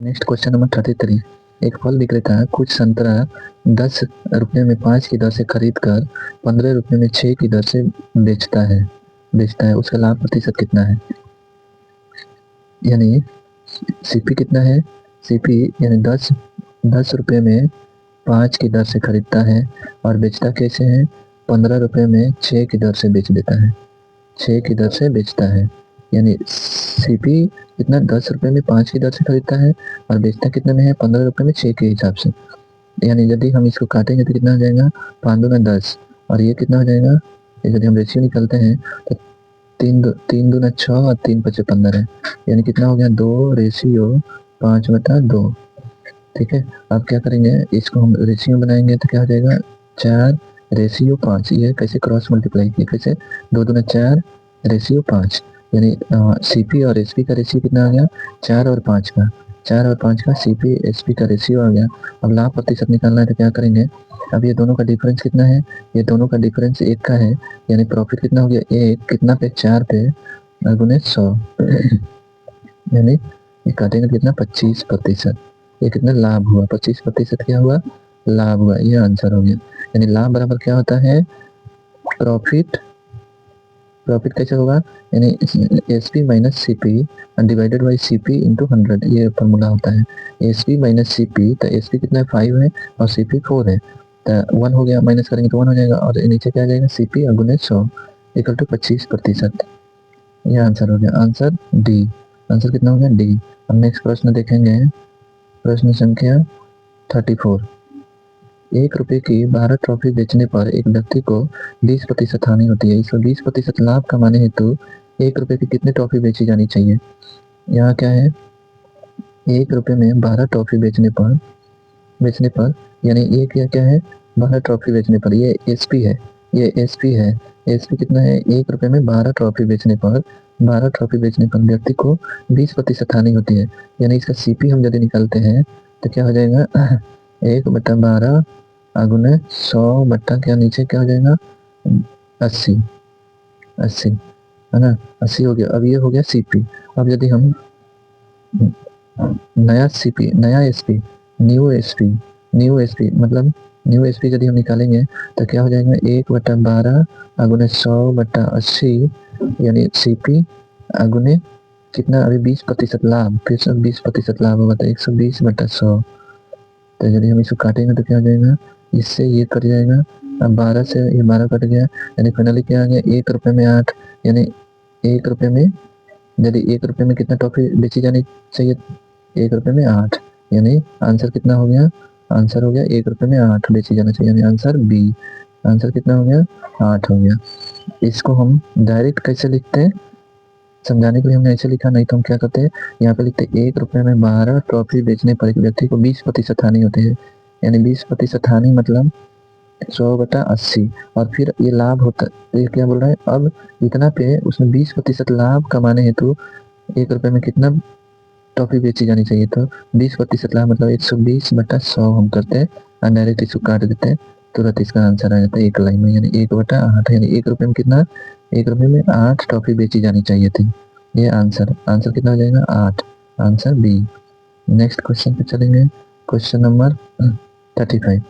Next question number 33। एक फल विक्रेता कुछ संतरा 10 रुपये में 5 की दर से खरीद कर 15 रुपये में 6 की दर से बेचता है उसका लाभ प्रतिशत कितना है? यानी सीपी कितना है? सीपी यानी 10 रुपये में 5 की दर से खरीदता है और बेचता कैसे है? 15 रुपये में 6 की दर से बेच देता है, 6 की दर से बेचता है। यानी सीपी कितना 10 रुपये में 5 की दर से खरीदता है और बेचता कितने में है? 15 रुपये में 6 के हिसाब से। यानी यदि हम इसको काटेंगे तो कितना हो जाएगा? 5 दूना 10 और ये कितना हो जाएगा? यदि हम रेशियो निकालते हैं तो 3 दूना 6 और 3 पचे 15 है। यानी कितना हो गया? 2:5/2। ठीक है, अब क्या करेंगे, इसको हम रेशियो बनाएंगे तो क्या हो जाएगा? 4:5। ये कैसे क्रॉस मल्टीप्लाई किया? कैसे? 2 दूना 4:5। यानी सीपी और एसपी का रेशियो कितना आ गया? 4 और 5 का, 4 और 5 का सीपी एसपी का रेशियो आ गया। अब लाभ प्रतिशत निकालना है तो क्या करेंगे? अब ये दोनों का डिफरेंस कितना है? ये दोनों का डिफरेंस 1 का है। यानी प्रॉफिट कितना हो गया? 1 कितना पे? 4 पे गुने 100। यानी ये काटेंगे कितना? 25%। ये कितना लाभ हुआ? 25% क्या हुआ? लाभ हुआ। ये आंसर हो गया। यानी लाभ बराबर क्या होता है? प्रॉफिट। प्रॉफिट कैसे होगा? यानी SP minus CP divided by CP into 100। ये फॉर्मूला होता है। एसपी माइनस सीपी, तो एसपी कितना है? 5 है और सीपी 4 है, तो 1 हो गया, माइनस करेंगे तो 1 हो जाएगा और नीचे क्या आ जाएगा? सीपी गुने 100 इक्वल टू 25%। ये आंसर हो गया। Answer D. आंसर कितना हो गया? डी। हम नेक्स्ट प्रश्न देखेंगे। प्रश्न संख्या 34। 1 रुपए की 12 ट्रॉफी बेचने पर एक व्यक्ति को 20% हानि होती है। इसको 20% लाभ कमाने हेतु 1 रुपए की कितनी ट्रॉफी बेची जानी चाहिए? यहाँ क्या है? 1 रुपए में 12 ट्रॉफी बेचने पर यानी ये क्या है? 12 ट्रॉफी बेचने पर, ये एसपी है, ये एसपी है। एसपी कितना है? 1 रुपए में 12 ट्रॉफी बेचने पर, 12 ट्रॉफी बेचने पर व्यक्ति को 20% हानि होती है। यानी इसका सीपी हम यदि निकालते हैं तो क्या हो जाएगा? 1/12 गुने 100 बट्टा क्या नीचे क्या हो जाएगा? 80। 80 है ना? 80 हो गया। अब ये हो गया सीपी। अब यदि हम नया सीपी, नया एसपी, न्यू एसपी मतलब न्यू एसपी यदि हम निकालेंगे तो क्या हो जाएगा? 1/12 गुने 100/80 यानी सीपी गुने कितना? अभी 20% लाभ, फिर से 20% लाभ होगा तो 120/100। तो यदि हम इसको काटेंगे तो क्या हो जाएगा? इससे ये कट जाएगा, अब 12 से ये 12 कट गया, यानी फाइनली क्या आ गया? 1 रुपये में 8। यानी 1 रुपये में यदि 1 रुपये में कितना टॉफी बेची जानी चाहिए? 1 रुपये में 8। यानी आंसर कितना हो गया? आंसर हो गया 1 रुपये में 8 बेची जाना चाहिए। यानी आंसर बी। आंसर कितना हो गया? 8 हो गया। इसको हम डायरेक्ट कैसे लिखते हैं? समझाने के लिए हमने ऐसे लिखा, नहीं तो हम क्या करते हैं, यहाँ पे लिखते हैं 1 रुपये में 12 ट्रॉफी बेचने पर एक व्यक्ति को 20% हानि होती है। यानी 20% हानि मतलब 100/80 और फिर ये लाभ होता है। ये क्या बोल रहा है? अब इतना पे उसमें 20% लाभ कमाने हेतु 1 रुपये में कितना टॉफी बेची जानी चाहिए? तो 20% लाभ मतलब 120/100 हम करते हैं और डायरेक्ट इसको काट देते हैं, तुरंत इसका आंसर आ जाता है 1 लाइन में। यानी 1/8 यानी 1 रुपये में कितना? 1 रुपये में 8 टॉफी बेची जानी चाहिए थी। ये आंसर कितना हो जाएगा? 8। Answer B. नेक्स्ट क्वेश्चन पे चलेंगे। Question number 35।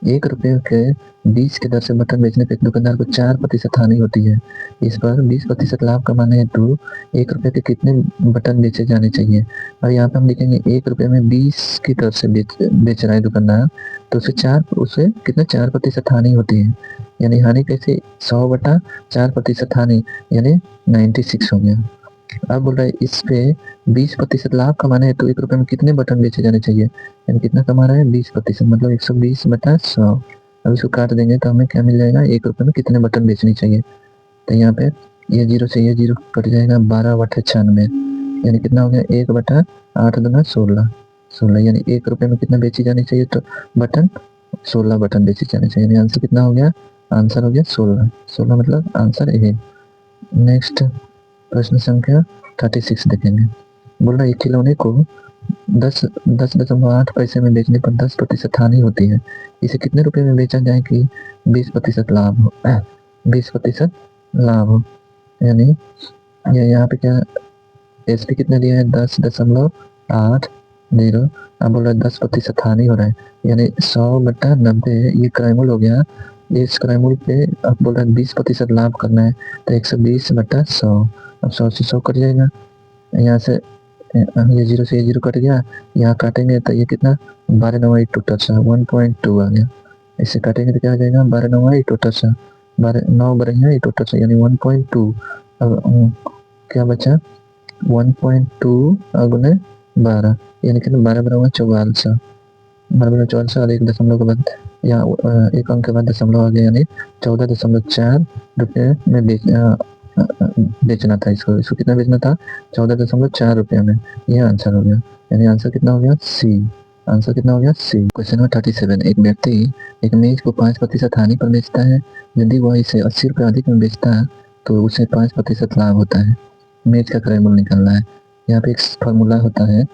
1 रुपये के 20 की दर से बटन बेचने पर एक दुकानदार को 4% हानि होती है। इस पर 20% लाभ कमाने हेतु 1 रुपये के कितने बटन बेचे जाने चाहिए? और यहाँ पे हम लिखेंगे 1 रुपये में 20 की दर से बेच रहा है दुकानदार, तो उसे कितना 4% हानि होती है। यानी हानि कैसे? 100/4% हानि यानी 96 हो गया। अब बोल रहा है इस पे 20% लाभ कमाने हैं तो 1 रुपये में कितने बटन बेचे जाने चाहिए? यानी कितना कमा रहा है? 20% मतलब 120/100। अब इसको काट देंगे तो हमें क्या मिल जाएगा? 1 रुपये में कितने बटन बेचनी चाहिए? तो यहाँ पे ये 0 से ये 0 कट जाएगा, 12/96 यानी कितना हो गया? 1/8 दूना 16 यानी 1 रुपये में कितना बेची जानी चाहिए? तो बटन 16 बटन बेची जानी चाहिए। यानी आंसर कितना हो गया? आंसर हो गया 16 मतलब आंसर ए। नेक्स्ट प्रश्न संख्या 36 देखेंगे। बोल रहा है एक खिलौने को 10.8 पैसे में बेचने पर 10% हानि होती है। इसे कितने रुपए में बेचा जाए कि 20% लाभ हो? 20% लाभ हो। यानी ये यहाँ पे क्या एसपी कितना दिया है? 10.8 8 0। अब बोल रहा है 10% हानि हो रहा है, यानी 100/90 ये क्राइमल हो गया। इस क्राइमल पे अब बोल रहा है 20% लाभ करना है, तो 120/100। अब 100 से 100 कट जाएगा, यहाँ से ये 0 से ये 0 कट गया, यहाँ काटेंगे तो ये कितना 12 9 8 टोटल सा 1.2 आ गया। इससे काटेंगे तो क्या आ जाएगा 12 9 8 टोटल सा 12 9 बढ़िया 8 टोटल सा यानी 1.2। अब क्या बचा 1.2 गुने 12 यानी कि 12 = 44। 12 = 44 और 1 दशमलव के बाद यहाँ 1 अंक के बाद दशमलव आ गया, यानी 14.4 रुपये में बेचना था इसको कितना बेचना था 14.4 रुपये में। यह आंसर हो गया, यानी आंसर कितना हो गया सी। आंसर कितना हो गया सी। Question number 37। एक व्यक्ति एक मेज को 5% हानि पर बेचता है। यदि वह इसे 80 रुपये अधिक में बेचता है तो उसे 5% लाभ होता है। मेज का क्रय मूल्य निकालना है। यहाँ पे एक फॉर्मूला होता है,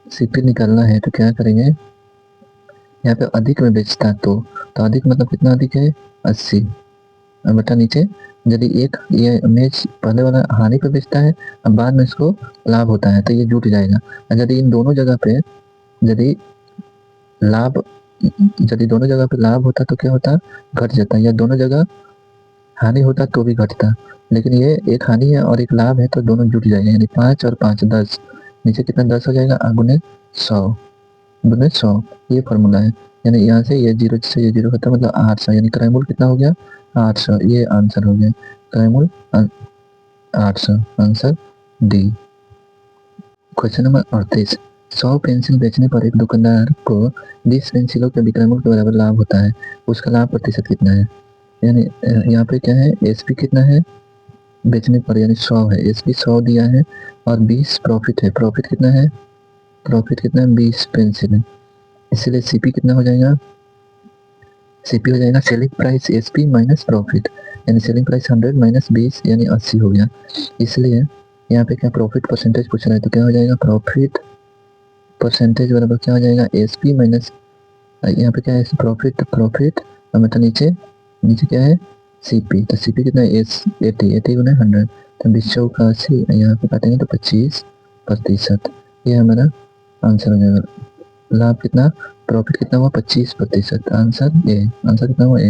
सीपी निकालना है तो क्या करेंगे, यहाँ पे अधिक में बेचता है तो अधिक मतलब कितना अधिक है 80 बटा नीचे। यदि एक ये मेज पहले वाला हानि पर बेचता है अब बाद में इसको लाभ होता है तो ये जुट जाएगा। यदि इन दोनों जगह पे यदि दोनों जगह पे लाभ होता तो क्या होता घट जाता, या दोनों जगह हानि होता तो भी घटता। लेकिन ये एक हानि है और एक लाभ है तो दोनों जुट जाएंगे, यानी 5 और 5 10। नीचे कितना 10 हो जाएगा गुने 100 ये फॉर्मूला है। यानी यहाँ से ये 0 से ये 0 होता है मतलब 800, यानी क्राइम मूल्य कितना हो गया 800। ये आंसर हो गया क्राइम मूल्य 800, answer D. Question number 38। 100 pencil बेचने पर एक दुकानदार को 20 पेंसिलों के विक्रय मूल्य के बराबर लाभ होता है, उसका लाभ प्रतिशत कितना है। यानी यहाँ पे क्या है एसपी कितना है बेचने पर, यानी 100 है, एसपी 100 दिया है और 20 प्रॉफिट है। प्रॉफिट कितना है 20 पेंसिल है, इसलिए सीपी कितना हो जाएगा, सीपी हो जाएगा selling price SP minus profit, यानी सेलिंग प्राइस 100 माइनस 20 यानी 80 हो गया। इसलिए यहाँ पे क्या प्रॉफिट परसेंटेज पूछ रहा है तो क्या हो जाएगा प्रॉफिट परसेंटेज बराबर क्या हो जाएगा एसपी माइनस, यहाँ पे क्या है प्रॉफिट और मतलब नीचे क्या है सीपी, तो सीपी कितना है 80 गुना 100 तो 20 चौका 80, यहाँ पे काटेंगे तो 25%। ये हमारा आंसर हो जाएगा। लाभ कितना प्रॉफिट कितना हुआ 25%, आंसर ए। आंसर कितना हुआ ए।